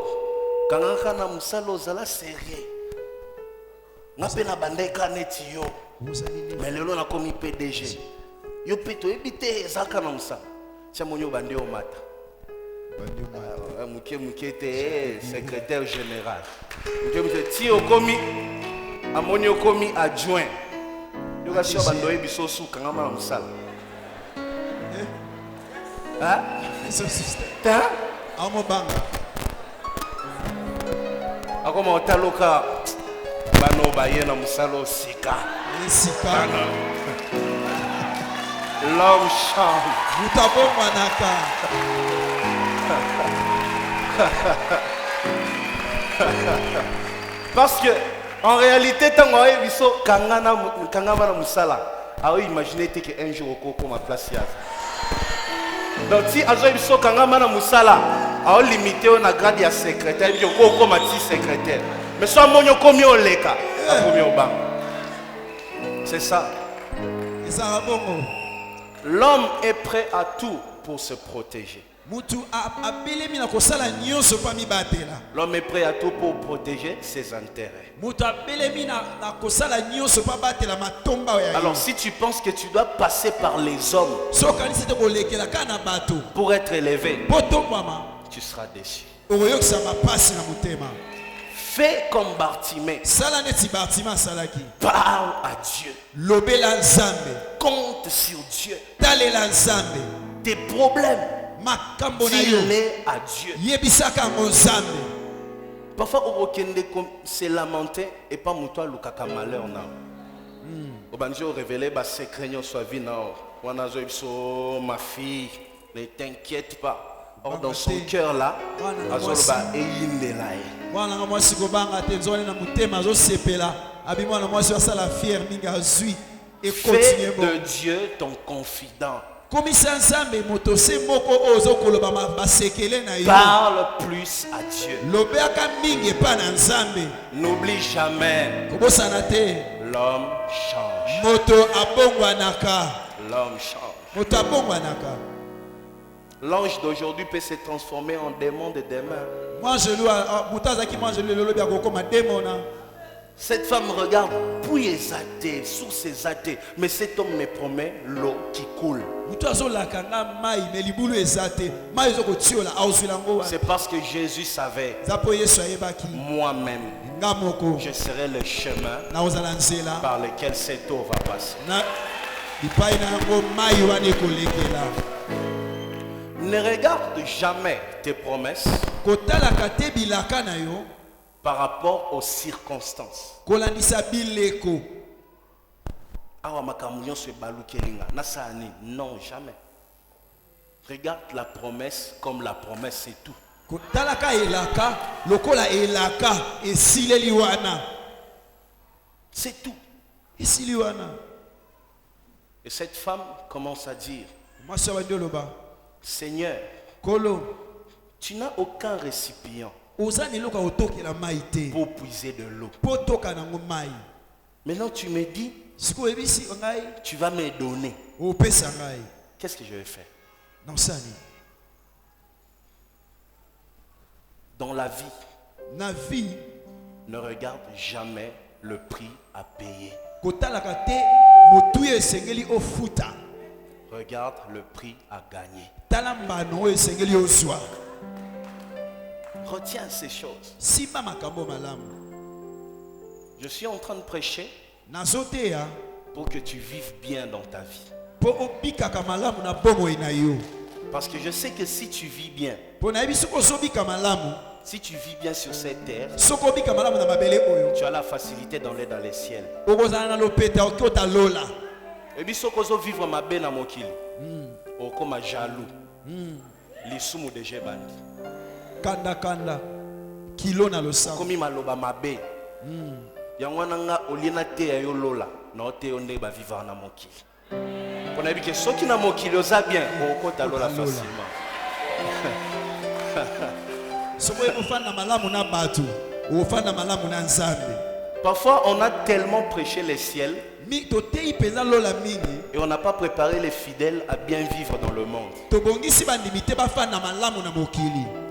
kangaka na musalo zala sérieux ngape na bandeka neti yo mais lelo na komi PDG yo pito ebite zaka na musala tia monyo bande o mata muke te secrétaire général muke ti o komi amoni o komi adjoint yo ka sio bando ebiso su kangama na musala. Hein? Hein? Comment taloka bano baye na musalo sika. L'homme change. Parce que en réalité tant on a visto kangana na musala. Ah oui, imaginez que un jour au ma place ya. Donc si Azoï Kangama Moussala a limité on a grade à secrétaire, il y a comme secrétaire. Mais soit mon yokomi au leka, c'est ça. L'homme est prêt à tout pour se protéger. L'homme est prêt à tout pour protéger ses intérêts. Alors si tu penses que tu dois passer par les hommes pour être élevé, tu seras déçu. Fais comme Bartimée. Parle à Dieu. Compte sur Dieu. Tes problèmes, dis-les à Dieu. Parfois, on se lamenter et pas moutoua lukaka malheur. Au banjo révélé, bah secret soit vie ma fille, ne t'inquiète pas. Or dans son cœur là, fais de Dieu ton confident. Parle plus à Dieu. N'oublie jamais. L'homme change. L'homme change. L'ange d'aujourd'hui peut se transformer en démon de demain. Moi je lui Cette femme regarde, puis les athées, sous ses athées. Mais cet homme me promet l'eau qui coule. C'est parce que Jésus savait, moi-même, je serai le chemin par lequel cette eau va passer. Ne regarde jamais tes promesses par rapport aux circonstances. Non, jamais. Regarde la promesse comme la promesse, c'est tout. C'est tout. Et cette femme commence à dire, Seigneur, tu n'as aucun récipient pour puiser de l'eau. Maintenant tu me dis, tu vas me donner. Qu'est-ce que je vais faire? Dans la vie, ne regarde jamais le prix à payer. Regarde le prix à gagner. Retiens ces choses. Je suis en train de prêcher pour que tu vives bien dans ta vie. Parce que je sais que si tu vis bien, si tu vis bien sur cette terre, tu as la facilité d'aller dans les ciels. Et puis, si tu vivre ma belle à mokili, ou comme jaloux, les soumous de Jebandi. Kanda kilo na losa. Comme maloba ma belle. Yangwananga olina te ya yo lola, na ote onde ba vivre na mokili. Pour na bi que ceux qui na mokili oza bien, ou kota lola facilement. Parfois on a tellement prêché les ciels et on n'a pas préparé les fidèles à bien vivre dans le monde.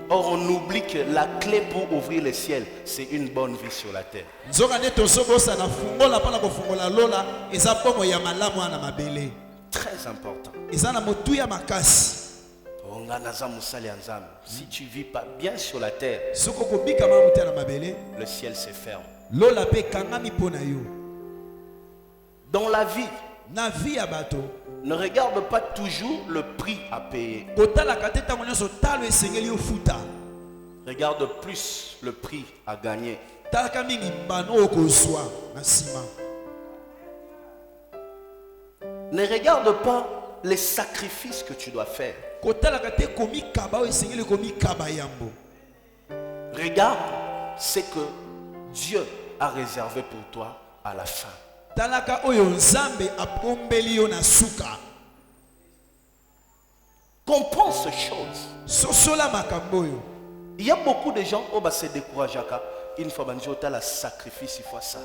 Or on oublie que la clé pour ouvrir les ciels, c'est une bonne vie sur la terre. Très important. Si tu ne vis pas bien sur la terre, le ciel se ferme. Dans la vie, ne regarde pas toujours le prix à payer. Regarde plus le prix à gagner. Ne regarde pas les sacrifices que tu dois faire. Regarde ce que Dieu a réservé pour toi à la fin. Comprends ces choses. Il y a beaucoup de gens qui se découragent une fois que tu as sacrifice, il faut ça.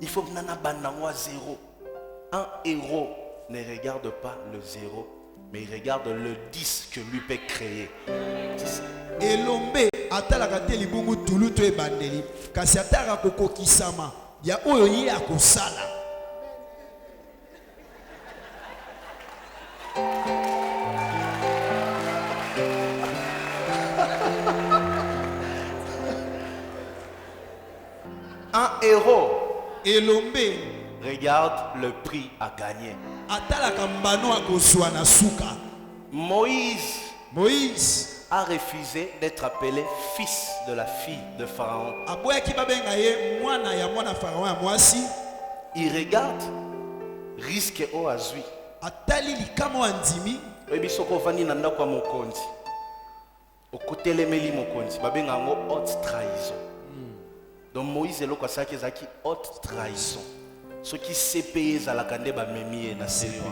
Il faut que tu aies zéro. Un héros ne regarde pas le zéro, mais il regarde le 10 que lui peut créer. Elombe atalaka te libungu tuluto ebandeli kasi ataka kokokisama ya oyo ye akosala. Un héros elombe regarde le prix à gagner. Atalaka mbano akoswa na suka. Moïse a refusé d'être appelé fils de la fille de Pharaon. Il regarde risque au azui. Haute trahison. Donc Moïse est là haute trahison. Ce qui s'est payé à la kande ba memi na sérieux.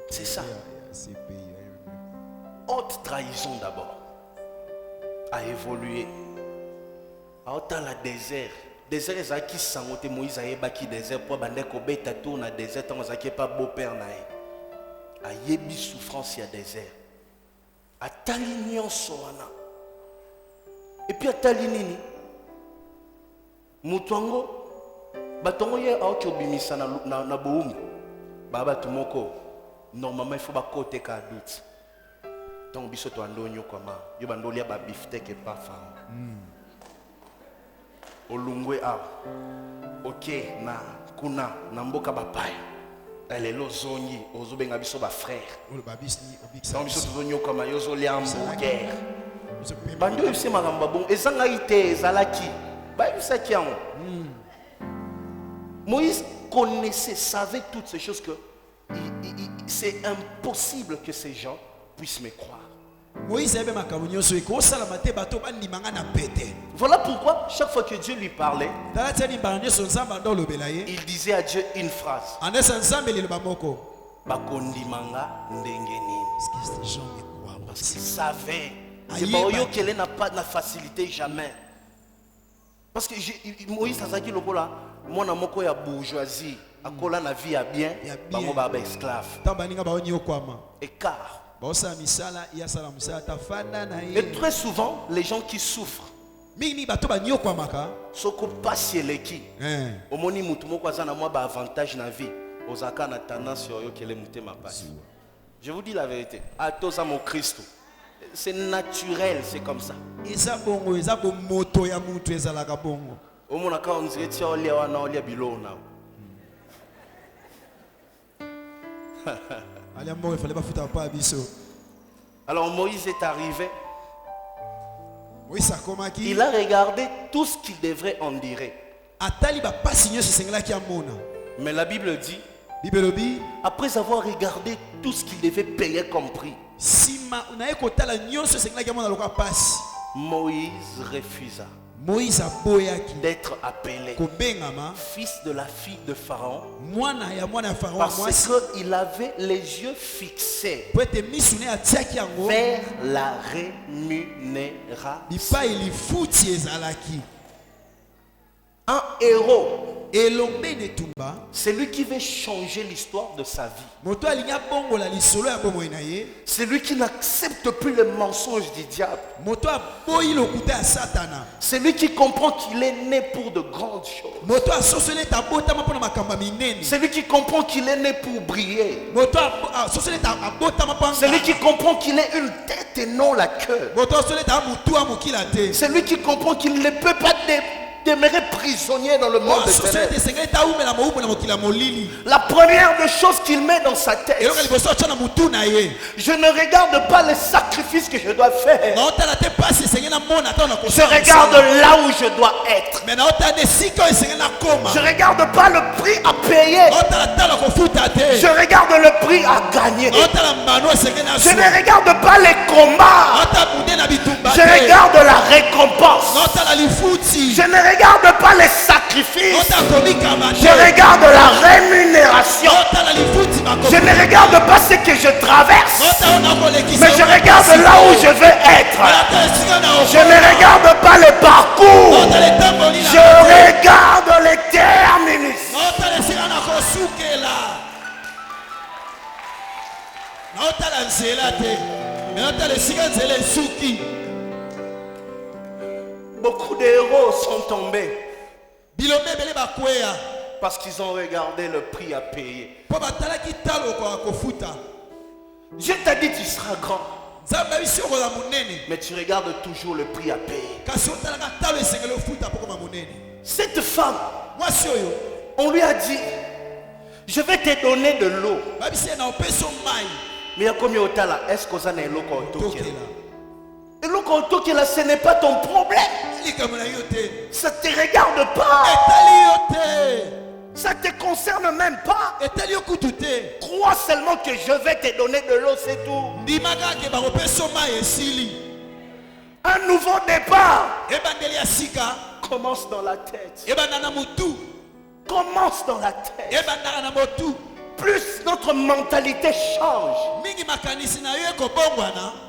C'est ça. Haute trahison d'abord. À évoluer. Dans le désert. Désert est qui sangote Moïse a yebaki désert pour bande ko beta tour na désert tant que pas beau père na ye. A yebi souffrance ya désert. A tali nyonso wana. Et puis à tali nini? Mutuango batongo ye a okobimisa na boumbu. Baba tumoko normalement il faut ba côté ka doute. Donc biso to andonyo koma. Yo bandolia ba beefsteak et pas femme. Olungwe a ok na kuna na mboka bapaya elelo zongi ozobenga biso ba frère donc biso tozonyo kama yozo lia hamburger bando yose makamba bon ezanga ite ezalaki ba yusaki yango. Moïse connaissait, savait toutes ces choses que c'est impossible que ces gens puissent me croire. Voilà pourquoi chaque fois que Dieu lui parlait, il disait à Dieu une phrase. Parce qu'il savait qu'elle n'a pas de la facilité jamais. Parce que Moïse a dit moi na moko ya bourgeoisie akola na vie ya bien bango ba esclave. Et car et très souvent, les gens qui souffrent, soko pasi eleki. Omoni mutu moko azana mwa ba avantage na vie, ozaka na tendance yo kele mutema pasi. Je vous dis la vérité, à tous à mon Christ, c'est naturel, c'est comme ça. Omona ka on dirait tia olia wana olia bilo na. Alors Moïse est arrivé. Il a regardé tout ce qu'il devrait en dire. Mais la Bible dit, après avoir regardé tout ce qu'il devait payer comme prix, Moïse refusa d'être appelé fils de la fille de Pharaon parce qu'il avait les yeux fixés vers la rémunération. Un héros, c'est lui qui veut changer l'histoire de sa vie. C'est lui qui n'accepte plus les mensonges du diable. C'est lui qui comprend qu'il est né pour de grandes choses. C'est lui qui comprend qu'il est né pour briller. C'est lui qui comprend qu'il est une tête et non la queue. C'est lui qui comprend qu'il ne peut pas demeurer prisonnier dans le monde des ténèbres. La première des choses qu'il met dans sa tête, je ne regarde pas les sacrifices que je dois faire. Je regarde là où je dois être. Je ne regarde pas le prix à payer. Je regarde le prix à gagner. Je ne regarde pas les combats. Je regarde la récompense. Je ne regarde pas les sacrifices. Je regarde la rémunération. Je ne regarde pas ce que je traverse, mais je regarde là où je veux être. Je ne regarde pas le parcours. Je regarde les terminus. Beaucoup de héros sont tombés parce qu'ils ont regardé le prix à payer. Dieu t'a dit tu seras grand, mais tu regardes toujours le prix à payer. Cette femme, on lui a dit je vais te donner de l'eau. Mais combien de temps est-ce que ça n'est l'eau et l'eau ce n'est pas ton problème. Ça ne te regarde pas. Ça ne te concerne même pas. Crois seulement que je vais te donner de l'eau, c'est tout. Un nouveau départ commence dans la tête. Commence dans la tête. Plus notre mentalité change,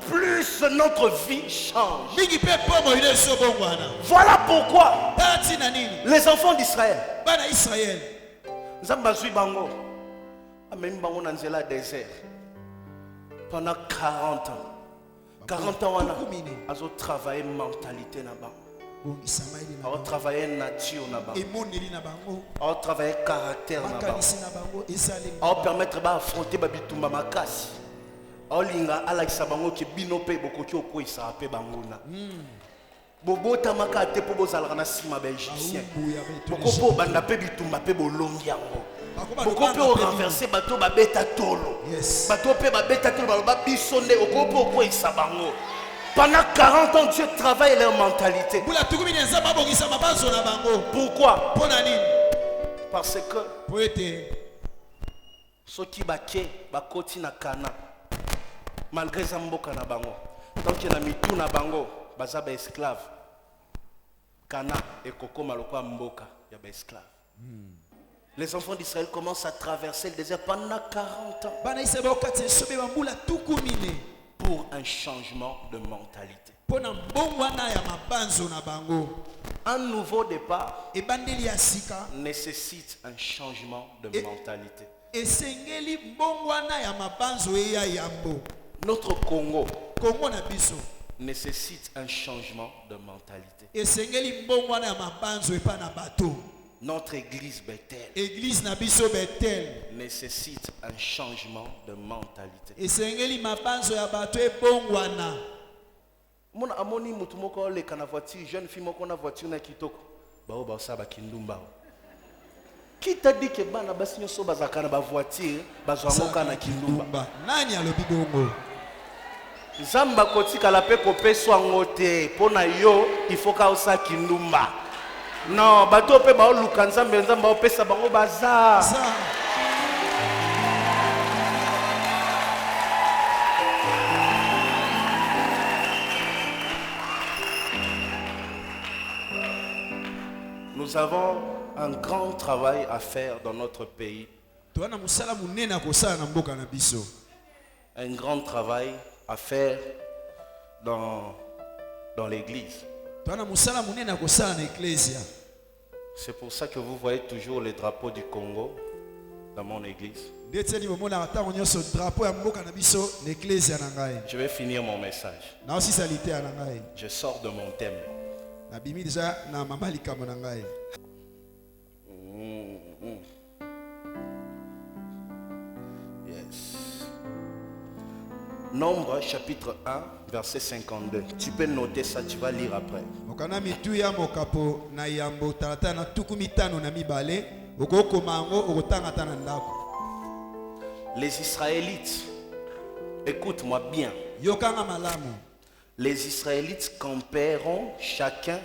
plus notre vie change. Voilà pourquoi les enfants d'Israël, Zambazui Bango, Amen Bango Nanzela désert, pendant 40 ans. 40 ans, on a travaillé mentalité là-bas. On a travaillé nature là-bas. On a travaillé caractère là-bas. On a permettre d'affronter Babitumba Makasi. On a Alexa Bango qui binope beaucoup qui oko isape Bangona. Bobo tamaka te po bozala na sima ba égyptien. Boko po banda pe bitumba pe bolongi yango. Boko pe renverser bateau ba beta tolo. Bateau pe ba beta tolo ba bisonde okopo ko isabango. Pendant 40 ans, Dieu travaille leur mentalité. Pourquoi? Parce que ceux qui baké bakoti na kana malgré zamboka na bango. Tant qu'il y a mitou na bango, baza ba esclave. Kana et Koko Maloko Mboka, il y a des esclaves. Les enfants d'Israël commencent à traverser le désert pendant 40 ans pour un changement de mentalité. Un nouveau départ nécessite un changement de mentalité. Notre Congo nécessite un changement de mentalité. Notre église Bethel nécessite un changement de mentalité. Mon amoni mutumoko le kana voiture, jeune fille moko na voiture na kitoko. Bao bao sa ba kindumba. Qui t'a dit que bana basinyo so bazaka na ba voiture, bazwangoka na kindumba? Nani alobi bongo? Zamba kotika la pe kopeswa ngote pona yo il faut ka osa kindumba. Non, bato pe ba luka nzambe nzamba opesa bango baza. Nous avons un grand travail à faire dans notre pays. Un grand travail à faire dans l'église. C'est pour ça que vous voyez toujours les drapeaux du Congo dans mon église. Je vais finir mon message. Je sors de mon thème. Yes. Nombre chapitre 1 verset 52. Tu peux noter ça, tu vas lire après. Les Israélites, écoute-moi bien. Les Israélites campèrent chacun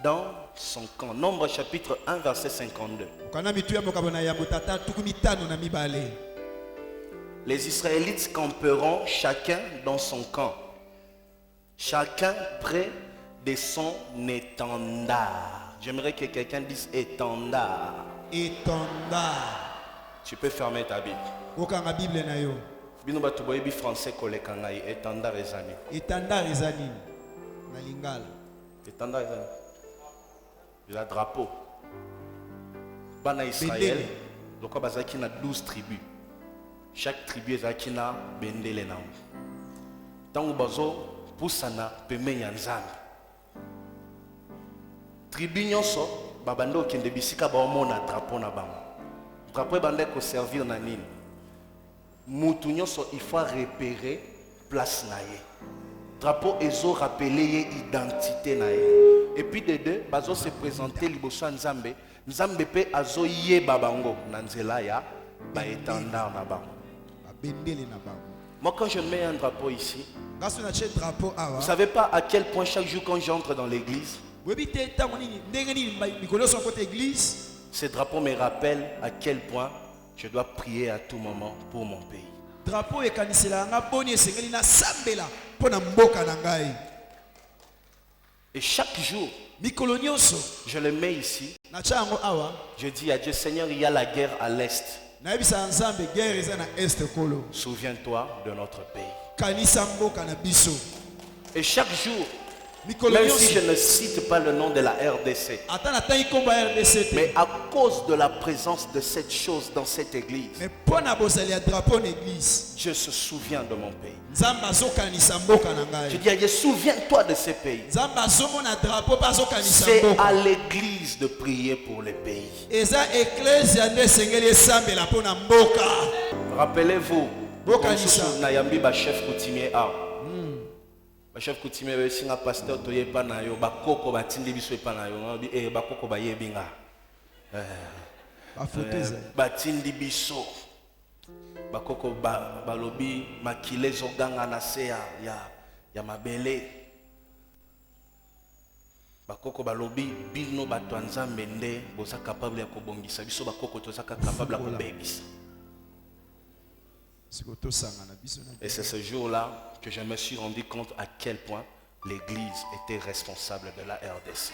dans son camp. Nombre chapitre 1 verset 52. Les Israélites camperont chacun dans son camp, chacun près de son étendard. J'aimerais que quelqu'un dise étendard. Étendard. Tu peux fermer ta Bible. Bino batu boyebi français koleka ngai étendard ezani. Étendard ezani. Na lingala. Étendard ezani. Le drapeau. Bana Israël, donc bazaki na 12 tribus. Chaque tribu ezaki na bendele na. Tango bazo pusana pembeni ya Nzambe. Tribu nyonso babando kende bisika ba omona drapeau na bango. Drapeau bande ko servir na nini? Mutu nyonso il faut repérer place na ye. Drapeau ezo rappeler identité na ye. Et puis de deux bazo se présenter liboso Nzambe. Nzambe pe azo yeba bango na nzela ya ba étendard na bango. Moi quand je mets un drapeau ici, vous savez pas à quel point chaque jour quand j'entre dans l'église, ce drapeau me rappelle à quel point je dois prier à tout moment pour mon pays. Et chaque jour, je le mets ici. Je dis à Dieu, Seigneur, il y a la guerre à l'est nayebisa nzambe guerre eza na est kolo. Souviens-toi de notre pays. Kanisa mboka na biso. Et chaque jour, Mikolo même nyonso. si je ne cite pas le nom de la RDC, Ata na tangi komba RDC te. mais à cause de la présence de cette chose dans cette église, Mais pona bozali ya drapeau na église. je se souviens de mon pays. Nzambe azokanisa mboka na Je ngai. dis, souviens-toi de ces pays. Nzambe azomona drapeau pa azokanisa C'est mboka. à l'église de prier pour les pays. Eza ecclesia nde sengeli esambela pona mboka. Rappelez-vous, Bokanisa. Nayambi ba chef coutumier a. Ba chef coutumier be singa pasteur toye pa na yo ba koko ba tindi biso pa na yo ngabi ba koko ba yebinga. Ba photo Ba tindi biso. Ba koko ba lobi makile zoganga na se ya mabele. Ba koko ba lobi bino ba twanzambe nde boza capable ya kobongisa biso ba koko toza capable ya kobebisa. Et c'est ce jour-là que je me suis rendu compte à quel point l'église était responsable de la RDC.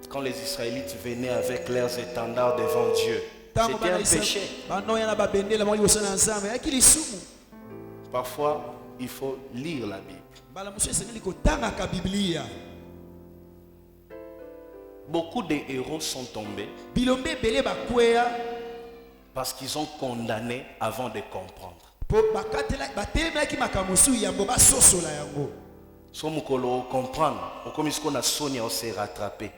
Quand les Israélites venaient avec leurs étendards devant Dieu, c'était un péché. Parfois, il faut lire la Bible. Beaucoup de héros sont tombés parce qu'ils ont condamné avant de comprendre. Si on comprendre, comme ce qu'on a sonné, on s'est rattrapé.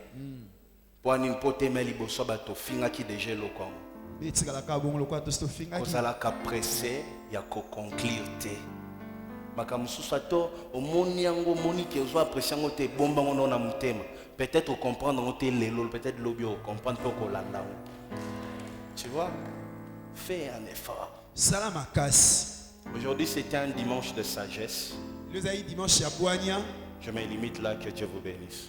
Pour un impoté, mais il faut que déjà le Congo. Vous allez pressé, il y a qu'à conclure. Peut-être comprendre, peut-être comprendre pour l'anda. Tu vois, fais un effort. Aujourd'hui, c'était un dimanche de sagesse. Je me limite là, que Dieu vous bénisse.